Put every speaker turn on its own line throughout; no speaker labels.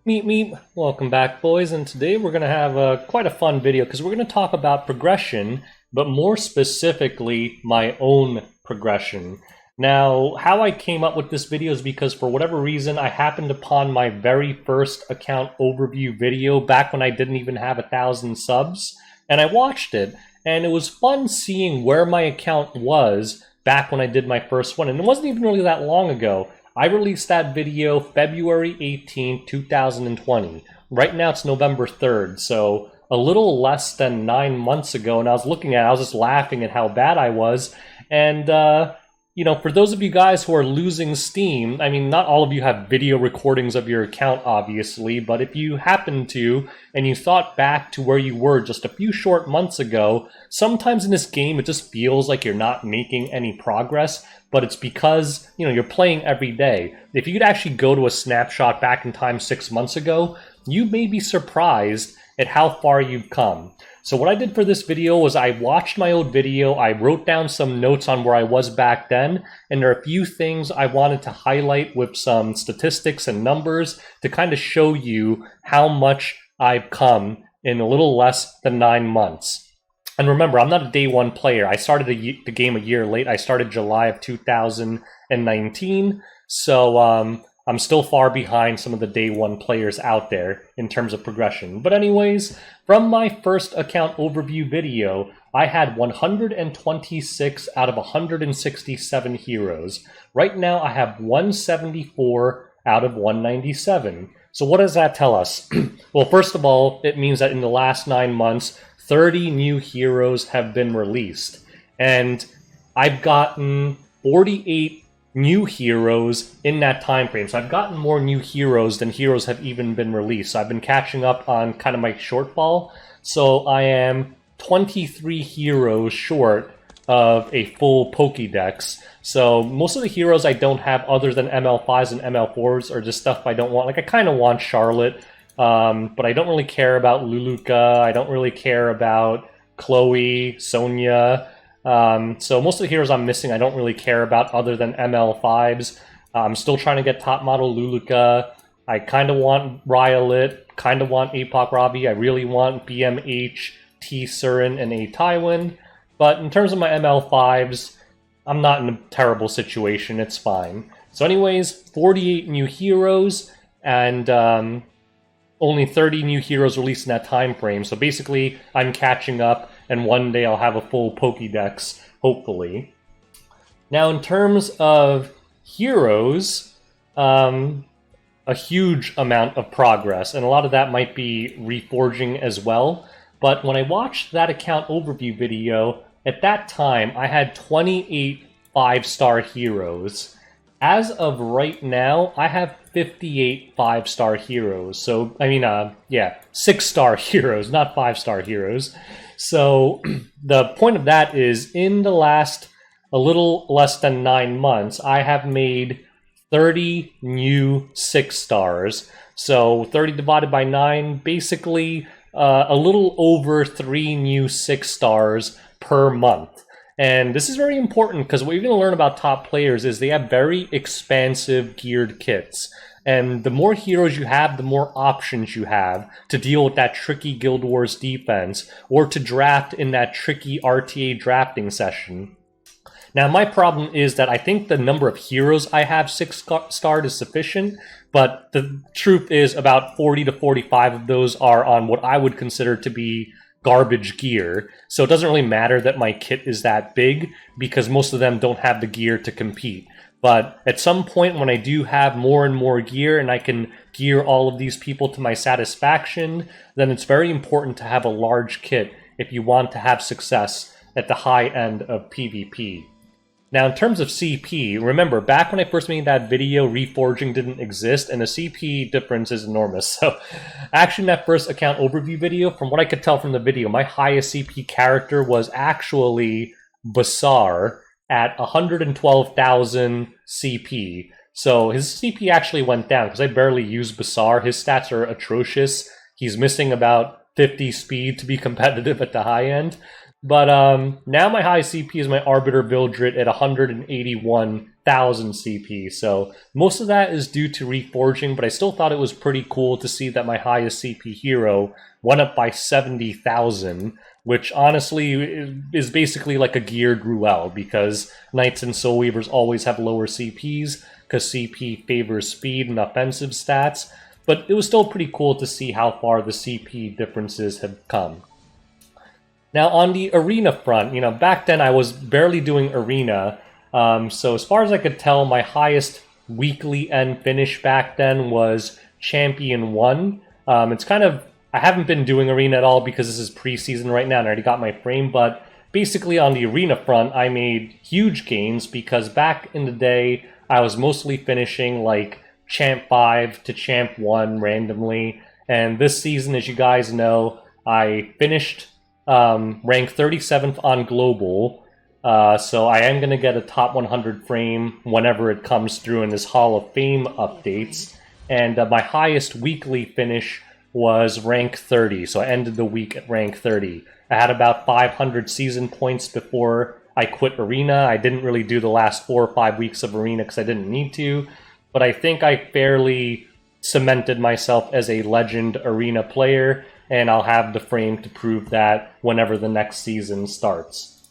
Meet me. Welcome back, boys, and today we're going to have quite a fun video because we're going to talk about progression, but more specifically, my own progression. Now, how I came up with this video is because for whatever reason, I happened upon my very first account overview video back when I didn't even have 1,000 subs, and I watched it, and it was fun seeing where my account was back when I did my first one, and it wasn't even really that long ago. I released that video February 18th, 2020. Right now it's November 3rd, so a little less than 9 months ago, and I was looking at it, I was just laughing at how bad I was. And, for those of you guys who are losing steam, I mean, not all of you have video recordings of your account, obviously, but if you happen to, and you thought back to where you were just a few short months ago, sometimes in this game it just feels like you're not making any progress, but it's because, you're playing every day. If you could actually go to a snapshot back in time 6 months ago, you may be surprised at how far you've come. So what I did for this video was I watched my old video, I wrote down some notes on where I was back then, and there are a few things I wanted to highlight with some statistics and numbers to kind of show you how much I've come in a little less than 9 months. And remember, I'm not a day one player. I started the game a year late. I started July of 2019, so I'm still far behind some of the day one players out there in terms of progression. But anyways, from my first account overview video, I had 126 out of 167 heroes. Right now, I have 174 out of 197. So what does that tell us? Well, first of all, it means that in the last 9 months, 30 new heroes have been released. And I've gotten 48 new heroes in that time frame. So I've gotten more new heroes than heroes have even been released. So I've been catching up on kind of my shortfall. So I am 23 heroes short of a full Pokédex. So most of the heroes I don't have other than ML5s and ML4s are just stuff I don't want. Like I kind of want Charlotte, but I don't really care about Luluka. I don't really care about Chloe, Sonya. So most of the heroes I'm missing I don't really care about other than ML5s. I'm still trying to get top model Luluka. I kind of want Ryolit, kind of want Apoc Robbie. I really want BMH, T Surin, and A Tywin. But in terms of my ML5s, I'm not in a terrible situation. It's fine. So anyways, 48 new heroes, and only 30 new heroes released in that time frame. So basically, I'm catching up, and one day I'll have a full Pokédex, hopefully. Now, in terms of heroes, a huge amount of progress, and a lot of that might be reforging as well. But when I watched that account overview video, at that time, I had 28 5-star heroes. As of right now, I have 58 5-star heroes. So, 6-star heroes, not 5-star heroes. So, the point of that is, in the last a little less than 9 months, I have made 30 new 6-stars. So, 30 divided by 9, basically a little over 3 new 6-stars per month. And this is very important because what you're going to learn about top players is they have very expansive geared kits. And the more heroes you have, the more options you have to deal with that tricky Guild Wars defense or to draft in that tricky RTA drafting session. Now, my problem is that I think the number of heroes I have 6-starred is sufficient, but the truth is about 40 to 45 of those are on what I would consider to be garbage gear. So it doesn't really matter that my kit is that big because most of them don't have the gear to compete. But at some point when I do have more and more gear and I can gear all of these people to my satisfaction, then it's very important to have a large kit if you want to have success at the high end of PvP. Now, in terms of CP, remember, back when I first made that video, reforging didn't exist, and the CP difference is enormous. So, actually, in that first account overview video, from what I could tell from the video, my highest CP character was actually Basar at 112,000 CP. So, his CP actually went down, because I barely used Basar. His stats are atrocious. He's missing about 50 speed to be competitive at the high end. But now my high CP is my Arbiter Vildrit at 181 1000 CP. So most of that is due to reforging, but I still thought it was pretty cool to see that my highest CP hero went up by 70,000, which honestly is basically like a geared Ruel, because Knights and Soul Weavers always have lower CPs, because CP favors speed and offensive stats. But it was still pretty cool to see how far the CP differences have come. Now, on the arena front, back then I was barely doing arena. So as far as I could tell, my highest weekly end finish back then was Champion 1. It's kind of, I haven't been doing arena at all because this is preseason right now and I already got my frame, but basically on the arena front, I made huge gains because back in the day, I was mostly finishing like Champ 5 to Champ 1 randomly, and this season, as you guys know, I finished rank 37th on Global, so I am going to get a top 100 frame whenever it comes through in this Hall of Fame updates, and my highest weekly finish was rank 30, so I ended the week at rank 30. I had about 500 season points before I quit Arena. I didn't really do the last 4 or 5 weeks of Arena because I didn't need to, but I think I fairly cemented myself as a legend arena player, and I'll have the frame to prove that whenever the next season starts.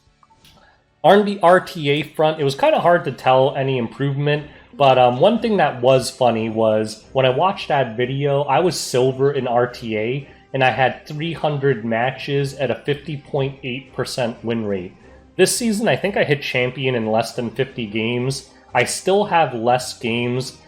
On the RTA front, it was kind of hard to tell any improvement, but one thing that was funny was when I watched that video, I was silver in RTA, and I had 300 matches at a 50.8% win rate. This season, I think I hit champion in less than 50 games. I still have less games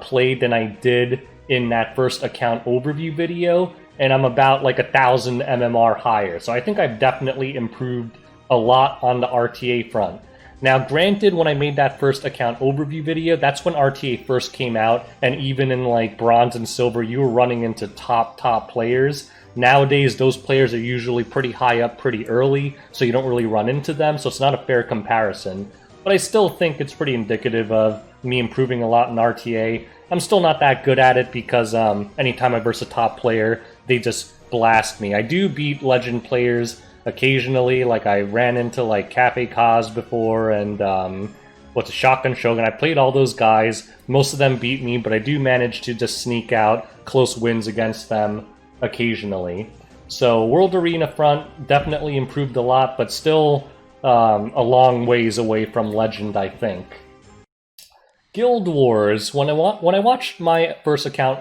played than I did in that first account overview video, and I'm about like 1,000 MMR higher. So I think I've definitely improved a lot on the RTA front. Now, granted, when I made that first account overview video, that's when RTA first came out, and even in like Bronze and Silver, you were running into top players. Nowadays, those players are usually pretty high up pretty early, so you don't really run into them, so it's not a fair comparison. But I still think it's pretty indicative of me improving a lot in RTA. I'm still not that good at it because anytime I verse a top player, they just blast me. I do beat legend players occasionally, like I ran into like Cafe Kaz before and what's a Shotgun Shogun. I played all those guys. Most of them beat me, but I do manage to just sneak out close wins against them occasionally. So World Arena front definitely improved a lot, but still a long ways away from legend, I think. Guild Wars. When I watched my first account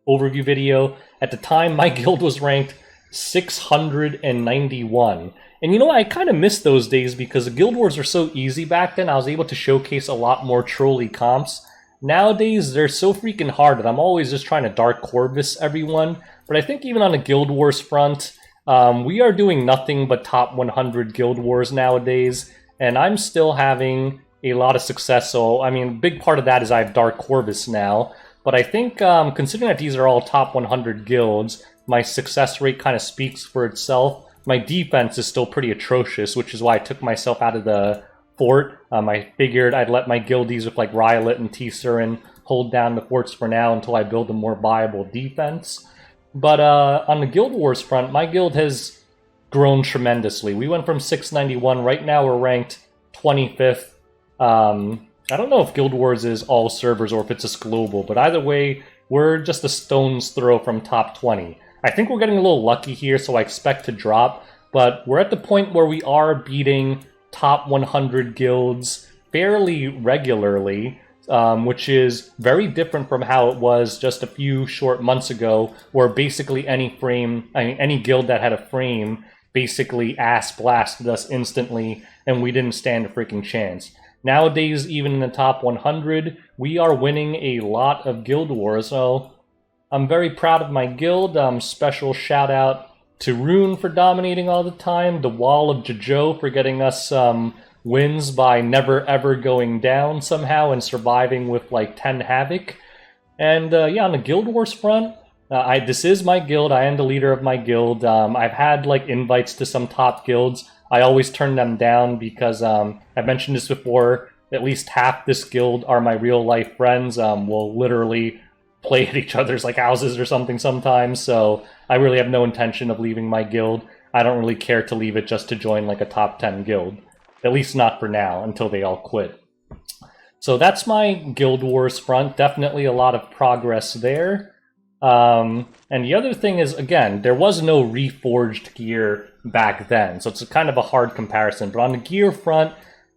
overview video, at the time my guild was ranked 691. And I kind of miss those days because the Guild Wars were so easy back then. I was able to showcase a lot more trolley comps. Nowadays, they're so freaking hard that I'm always just trying to Dark Corvus everyone. But I think even on the Guild Wars front, we are doing nothing but top 100 Guild Wars nowadays, and I'm still having a lot of success. So, I mean, a big part of that is I have Dark Corvus now, but I think considering that these are all top 100 guilds, my success rate kind of speaks for itself. My defense is still pretty atrocious, which is why I took myself out of the fort. I figured I'd let my guildies with like Riolet and T-Surin hold down the forts for now until I build a more viable defense. But on the Guild Wars front, my guild has grown tremendously. We went from 691, right now we're ranked 25th. I don't know if Guild Wars is all servers or if it's just global, but either way, we're just a stone's throw from top 20. I think we're getting a little lucky here, so I expect to drop, but we're at the point where we are beating top 100 guilds fairly regularly, which is very different from how it was just a few short months ago, where basically any guild that had a frame basically ass blasted us instantly, and we didn't stand a freaking chance. Nowadays, even in the top 100, we are winning a lot of Guild Wars, so I'm very proud of my guild. Special shout out to Rune for dominating all the time, the Wall of Jojo for getting us wins by never ever going down somehow and surviving with like 10 Havoc. And yeah, on the Guild Wars front, this is my guild. I am the leader of my guild. I've had like invites to some top guilds. I always turn them down because I've mentioned this before. At least half this guild are my real life friends. We'll literally play at each other's like houses or something sometimes. So I really have no intention of leaving my guild. I don't really care to leave it just to join like a top 10 guild. At least not for now, until they all quit. So that's my Guild Wars front. Definitely a lot of progress there. And the other thing is, again, there was no reforged gear back then, so it's kind of a hard comparison. But on the gear front,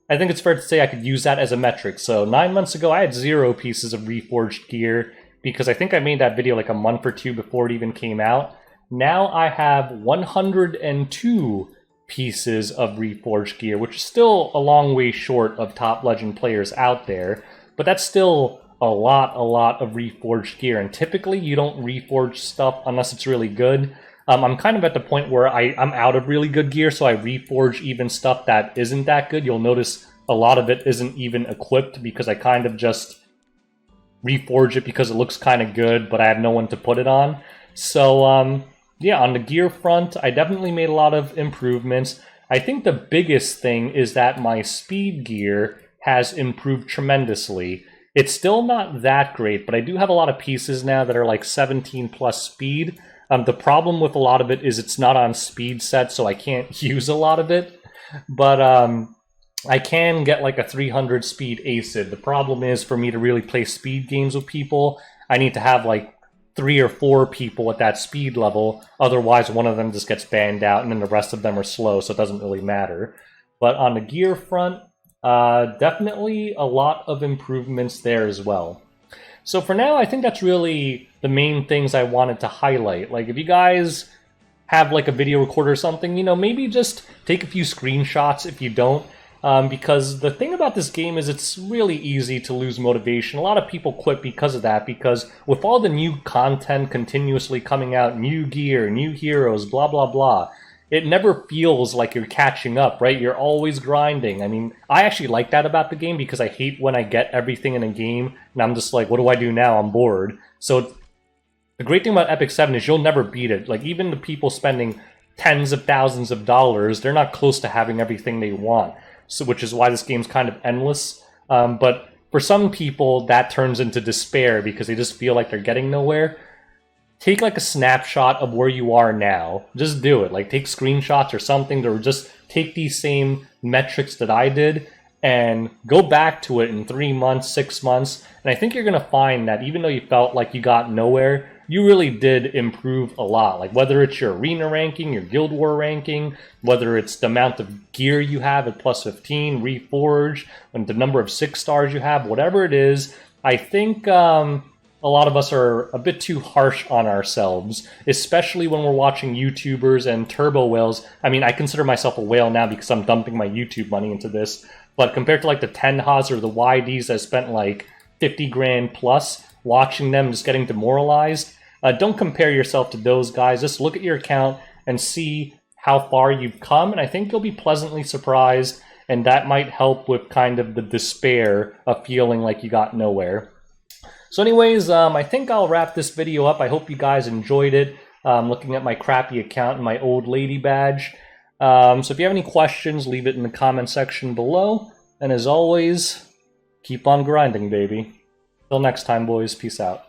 I think it's fair to say I could use that as a metric. So 9 months ago, I had 0 pieces of reforged gear, because I think I made that video like a month or two before it even came out. Now I have 102 pieces of reforged gear, which is still a long way short of top legend players out there, but that's still a lot of reforged gear, and typically you don't reforge stuff unless it's really good. I'm kind of at the point where I'm out of really good gear, so I reforge even stuff that isn't that good. You'll notice a lot of it isn't even equipped because I kind of just reforge it because it looks kind of good, but I have no one to put it on. So yeah, on the gear front, I definitely made a lot of improvements. I think the biggest thing is that my speed gear has improved tremendously. It's still not that great, but I do have a lot of pieces now that are like 17 plus speed. The problem with a lot of it is it's not on speed set, so I can't use a lot of it. But I can get like a 300 speed ACID. The problem is, for me to really play speed games with people, I need to have like 3 or 4 people at that speed level. Otherwise, one of them just gets banned out, and then the rest of them are slow, so it doesn't really matter. But on the gear front, definitely a lot of improvements there as well. So for now, I think that's really the main things I wanted to highlight. Like, if you guys have like a video recorder or something, you know, maybe just take a few screenshots if you don't. Because the thing about this game is it's really easy to lose motivation. A lot of people quit because of that, because with all the new content continuously coming out, new gear, new heroes, blah, blah, blah, it never feels like you're catching up, right? You're always grinding. I mean, I actually like that about the game, because I hate when I get everything in a game and I'm just like, what do I do now? I'm bored. So the great thing about Epic 7 is you'll never beat it. Like, even the people spending tens of thousands of dollars, they're not close to having everything they want. So, which is why this game's kind of endless. But for some people, that turns into despair because they just feel like they're getting nowhere. Take like a snapshot of where you are now. Just do it. Like, take screenshots or something, or just take these same metrics that I did and go back to it in 3 months, 6 months. And I think you're going to find that even though you felt like you got nowhere, you really did improve a lot. Like, whether it's your arena ranking, your guild war ranking, whether it's the amount of gear you have at plus 15, reforged, and the number of 6 stars you have, whatever it is, I think a lot of us are a bit too harsh on ourselves, especially when we're watching YouTubers and turbo whales. I mean, I consider myself a whale now because I'm dumping my YouTube money into this, but compared to like the Tenhas or the YDs that spent like 50 grand plus, watching them just getting demoralized, don't compare yourself to those guys. Just look at your account and see how far you've come, and I think you'll be pleasantly surprised, and that might help with kind of the despair of feeling like you got nowhere. So anyways, I think I'll wrap this video up. I hope you guys enjoyed it, looking at my crappy account and my old lady badge. So if you have any questions, leave it in the comment section below, and as always, keep on grinding, baby. Till next time, boys. Peace out.